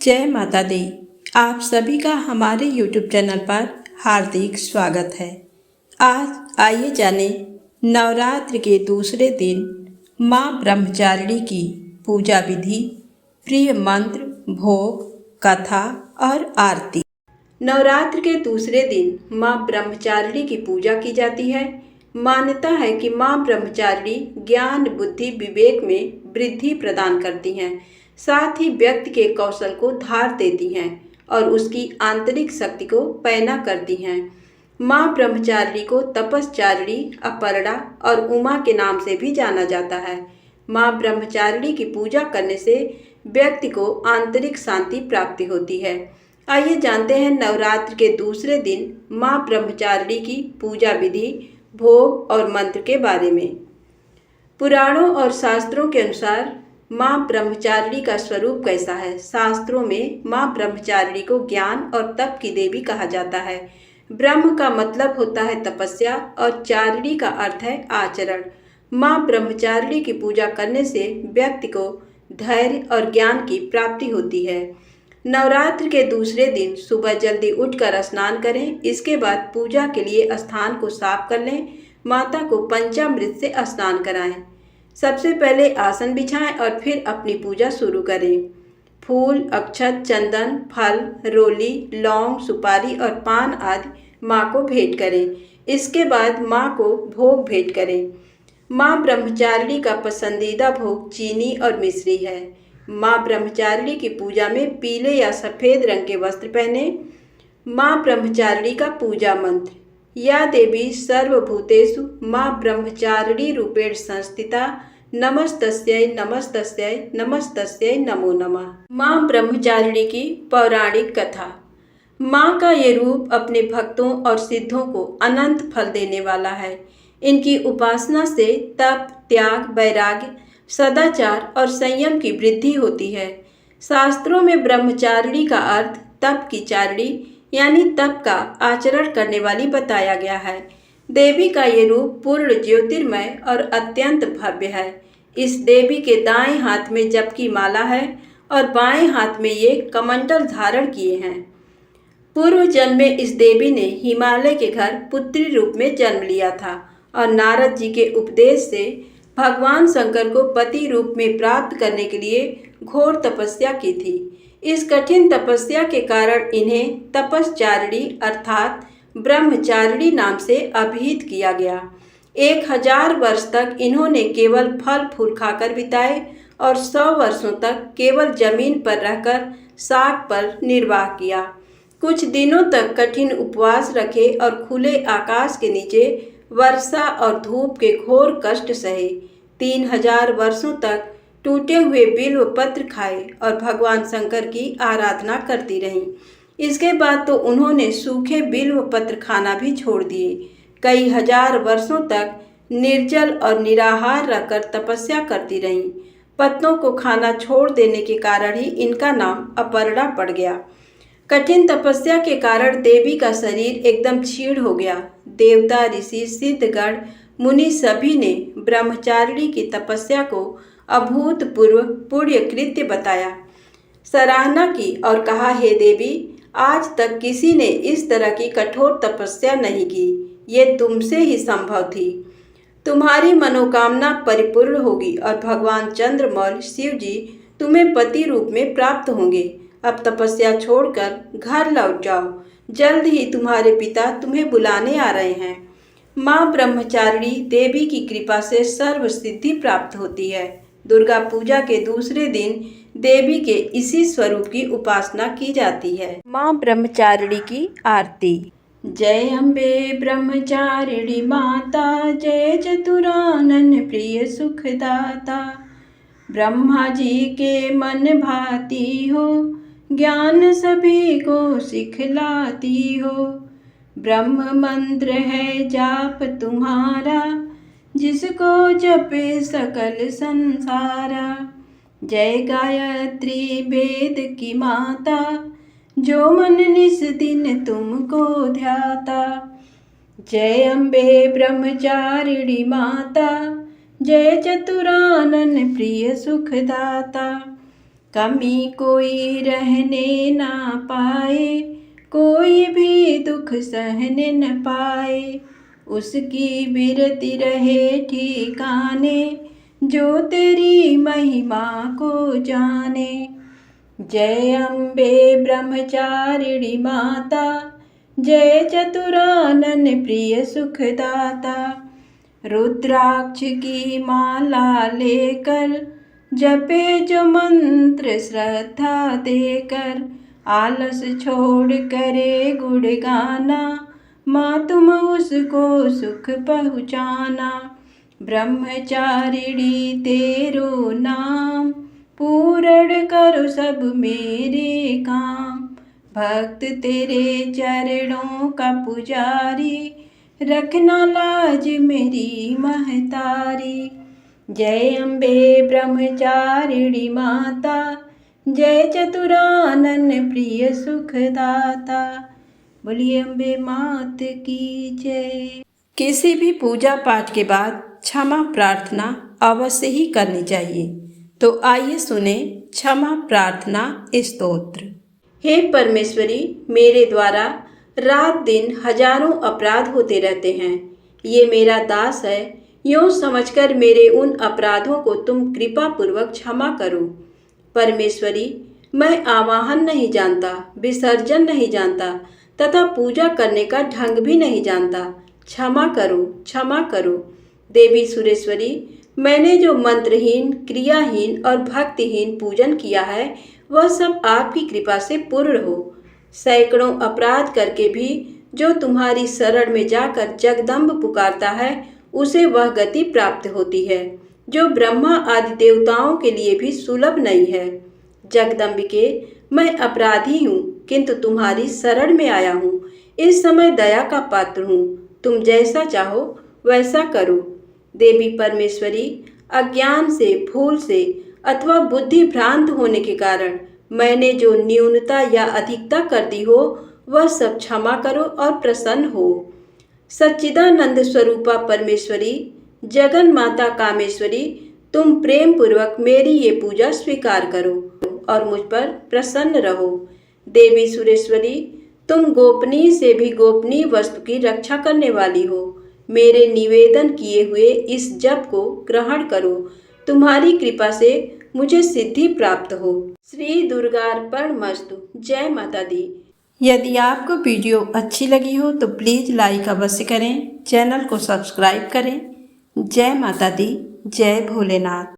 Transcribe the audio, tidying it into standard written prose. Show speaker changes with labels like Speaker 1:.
Speaker 1: जय माता दी। आप सभी का हमारे YouTube चैनल पर हार्दिक स्वागत है। आज आइए जाने नवरात्र के दूसरे दिन माँ ब्रह्मचारिणी की पूजा विधि, प्रिय मंत्र, भोग, कथा और आरती। नवरात्र के दूसरे दिन माँ ब्रह्मचारिणी की पूजा की जाती है। मान्यता है कि माँ ब्रह्मचारिणी ज्ञान, बुद्धि, विवेक में वृद्धि प्रदान करती हैं, साथ ही व्यक्ति के कौशल को धार देती हैं और उसकी आंतरिक शक्ति को पैना करती हैं। माँ ब्रह्मचारिणी को तपस्चारिणी, अपर्णा और उमा के नाम से भी जाना जाता है। माँ ब्रह्मचारिणी की पूजा करने से व्यक्ति को आंतरिक शांति प्राप्ति होती है। आइए जानते हैं नवरात्र के दूसरे दिन माँ ब्रह्मचारिणी की पूजा विधि, भोग और मंत्र के बारे में। पुराणों और शास्त्रों के अनुसार माँ ब्रह्मचारिणी का स्वरूप कैसा है। शास्त्रों में माँ ब्रह्मचारिणी को ज्ञान और तप की देवी कहा जाता है। ब्रह्म का मतलब होता है तपस्या और चारिणी का अर्थ है आचरण। माँ ब्रह्मचारिणी की पूजा करने से व्यक्ति को धैर्य और ज्ञान की प्राप्ति होती है। नवरात्र के दूसरे दिन सुबह जल्दी उठकर स्नान करें। इसके बाद पूजा के लिए स्थान को साफ कर लें। माता को पंचामृत से स्नान कराएं। सबसे पहले आसन बिछाएं और फिर अपनी पूजा शुरू करें। फूल, अक्षत, चंदन, फल, रोली, लौंग, सुपारी और पान आदि माँ को भेंट करें। इसके बाद माँ को भोग भेंट करें। माँ ब्रह्मचारिणी का पसंदीदा भोग चीनी और मिश्री है। माँ ब्रह्मचारिणी की पूजा में पीले या सफ़ेद रंग के वस्त्र पहने। माँ ब्रह्मचारिणी का पूजा मंत्र: या देवी सर्वभूतेषु माँ ब्रह्मचारिणी रूपेण संस्थिता, नमस्तस्यै नमस्तस्यै नमस्तस्यै नमो नमः। माँ ब्रह्मचारिणी की पौराणिक कथा। माँ का ये रूप अपने भक्तों और सिद्धों को अनंत फल देने वाला है। इनकी उपासना से तप, त्याग, वैराग्य, सदाचार और संयम की वृद्धि होती है। शास्त्रों में ब्रह्मचारिणी का अर्थ तप की चारिणी यानी तप का आचरण करने वाली बताया गया है। देवी का ये रूप पूर्ण ज्योतिर्मय और अत्यंत भव्य है। इस देवी के दाएं हाथ में जप की माला है और बाएं हाथ में ये कमंडल धारण किए हैं। पूर्व जन्म में इस देवी ने हिमालय के घर पुत्री रूप में जन्म लिया था और नारद जी के उपदेश से भगवान शंकर को पति रूप में प्राप्त करने के लिए घोर तपस्या की थी। इस कठिन तपस्या के कारण इन्हें तपस्चारिणी अर्थात ब्रह्मचारिणी नाम से अभिहित किया गया। 1000 वर्ष तक इन्होंने केवल फल फूल खाकर बिताए और 100 वर्षों तक केवल जमीन पर रहकर शाक पर निर्वाह किया। कुछ दिनों तक कठिन उपवास रखे और खुले आकाश के नीचे वर्षा और धूप के घोर कष्ट सहे। 3000 वर्षों तक टूटे हुए बिल्व पत्र खाए और भगवान शंकर की आराधना करती रहीं। इसके बाद तो उन्होंने सूखे बिल्व पत्र खाना भी छोड़ दिए। कई हजार वर्षों तक निर्जल और निराहार रहकर तपस्या करती रहीं। पत्तों को खाना छोड़ देने के कारण ही इनका नाम अपर्णा पड़ गया। कठिन तपस्या के कारण देवी का शरीर एकदम क्षीण हो गया। देवता, ऋषि, सिद्धगण, मुनि सभी ने ब्रह्मचारिणी की तपस्या को अभूतपूर्व पुण्य कृत्य बताया, सराहना की और कहा, हे देवी, आज तक किसी ने इस तरह की कठोर तपस्या नहीं की। ये तुमसे ही संभव थी। तुम्हारी मनोकामना परिपूर्ण होगी और भगवान चंद्रमौल शिव जी तुम्हें पति रूप में प्राप्त होंगे। अब तपस्या छोड़कर घर लौट जाओ। जल्द ही तुम्हारे पिता तुम्हें बुलाने आ रहे हैं। माँ ब्रह्मचारिणी देवी की कृपा से सर्व सिद्धि प्राप्त होती है। दुर्गा पूजा के दूसरे दिन देवी के इसी स्वरूप की उपासना की जाती है। माँ ब्रह्मचारिणी की आरती। जय अम्बे ब्रह्मचारिणी माता, जय चतुरानन प्रिय सुखदाता। ब्रह्मा जी के मन भाती हो, ज्ञान सभी को सिखलाती हो। ब्रह्म मंत्र है जाप तुम्हारा, जिसको जपे सकल संसारा। जय गायत्री वेद की माता, जो मन निस दिन तुमको ध्याता। जय अम्बे ब्रह्मचारिणी माता, जय चतुरानन प्रिय सुखदाता। कमी कोई रहने ना पाए, कोई भी दुख सहने न पाए। उसकी बिरती रहे ठिकाने, जो तेरी महिमा को जाने। जय अम्बे ब्रह्मचारिणी माता, जय चतुरानन प्रिय सुखदाता। रुद्राक्ष की माला लेकर, जपे जो मंत्र श्रद्धा देकर। आलस छोड़ करे गुण गाना, माँ तुम उसको सुख पहुँचाना। ब्रह्मचारिणी तेरो नाम, पूर्ण करो सब मेरे काम। भक्त तेरे चरणों का पुजारी, रखना लाज मेरी महतारी। जय अम्बे ब्रह्मचारिणी माता, जय चतुरानन प्रिय सुखदाता। बोलिए अम्बे मात की जय। किसी भी पूजा पाठ के बाद क्षमा प्रार्थना अवश्य ही करनी चाहिए। तो आइए सुने क्षमा प्रार्थना स्तोत्र। हे परमेश्वरी, मेरे द्वारा रात दिन हजारों अपराध होते रहते हैं। ये मेरा दास है, यूँ समझकर मेरे उन अपराधों को तुम कृपा पूर्वक क्षमा करो। परमेश्वरी, मैं आवाहन नहीं जानता, विसर्जन नहीं जानता तथा पूजा करने का ढंग भी नहीं जानता। क्षमा करो, क्षमा करो। देवी सुरेश्वरी, मैंने जो मंत्रहीन, क्रियाहीन और भक्तिहीन पूजन किया है, वह सब आपकी कृपा से पूर्ण हो। सैकड़ों अपराध करके भी जो तुम्हारी शरण में जाकर जगदम्ब पुकारता है, उसे वह गति प्राप्त होती है जो ब्रह्मा आदि देवताओं के लिए भी सुलभ नहीं है। जगदम्बिके, मैं अपराधी हूँ, किंतु तुम्हारी शरण में आया हूँ। इस समय दया का पात्र हूँ, तुम जैसा चाहो वैसा करो। देवी परमेश्वरी, अज्ञान से, भूल से अथवा बुद्धि भ्रांत होने के कारण मैंने जो न्यूनता या अधिकता कर दी हो, वह सब क्षमा करो और प्रसन्न हो। सच्चिदानंद स्वरूपा परमेश्वरी, जगन माता कामेश्वरी, तुम प्रेम पूर्वक मेरी ये पूजा स्वीकार करो और मुझ पर प्रसन्न रहो। देवी सुरेश्वरी, तुम गोपनीय से भी गोपनीय वस्तु की रक्षा करने वाली हो। मेरे निवेदन किए हुए इस जप को ग्रहण करो। तुम्हारी कृपा से मुझे सिद्धि प्राप्त हो। श्री दुर्गार्पणमस्तु। जय माता दी। यदि आपको वीडियो अच्छी लगी हो तो प्लीज़ लाइक अवश्य करें, चैनल को सब्सक्राइब करें। जय माता दी, जय भोलेनाथ।